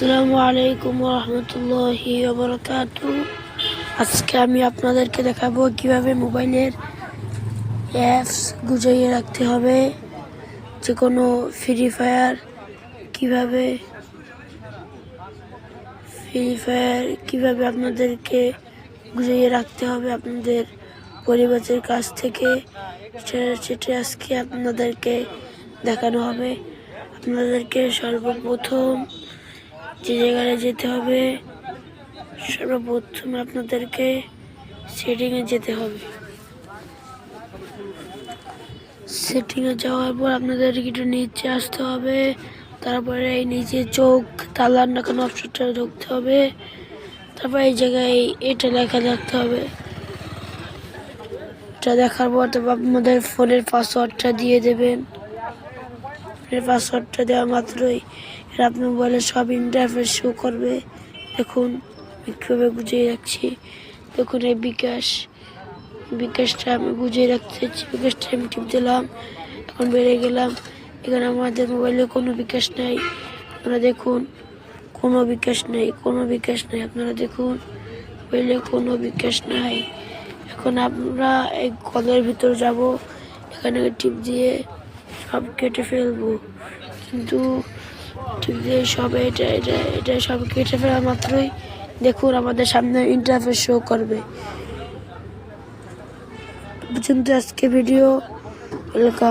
আসসালামু আলাইকুম ওয়া রাহমাতুল্লাহি ওয়া বারাকাতুহু। আজকে আমি আপনাদেরকে দেখাবো কিভাবে মোবাইলের অ্যাপস গুছিয়ে রাখতে হবে। যে কোনো ফ্রি ফায়ার কিভাবে আপনাদেরকে গুছিয়ে রাখতে হবে আপনাদের পরিবারের কাছ থেকে, সেটা আজকে আপনাদেরকে দেখানো হবে। আপনাদেরকে সর্বপ্রথম যে জায়গায় যেতে হবে, সর্বপ্রথমে আপনাদেরকে সেটিংয়ে যেতে হবে। সেটিংয়ে যাওয়ার পর আপনাদেরকে একটু নিচে আসতে হবে। তারপরে এই নিচে চোখ তালার না কোনো অপশনটা ঢুকতে হবে। তারপর এই জায়গায় এটা লেখা দেখতে হবে। এটা দেখার পর তারপর আপনাদের ফোনের পাসওয়ার্ডটা দিয়ে দেবেন। পাসওয়ার্ডটা দেওয়া মাত্রই আপনার মোবাইলে সব ইন্টারফেস শো করবে। দেখুন আমি কীভাবে গুছিয়ে রাখছি। দেখুন এই বিকাশটা আমি গুছিয়ে রাখতে চাচ্ছি। বিকাশটা আমি টিপ দিলাম, এখন বেড়ে গেলাম। এখানে আমাদের মোবাইলে কোনো বিকাশ নেই। আপনারা দেখুন কোনো বিকাশ নেই। আপনারা দেখুন মোবাইলে কোনো বিকাশ নাই। এখন আমরা এই কলের ভিতর যাব, এখানে টিপ দিয়ে সব কেটে ফেলবো। কিন্তু টিপ দিয়ে সব এটা সব কেটে ফেলা মাত্রই দেখুন আমাদের সামনে ইন্টারফেস শো করবে। পর্যন্ত আজকে ভিডিও ওয়েলকাম।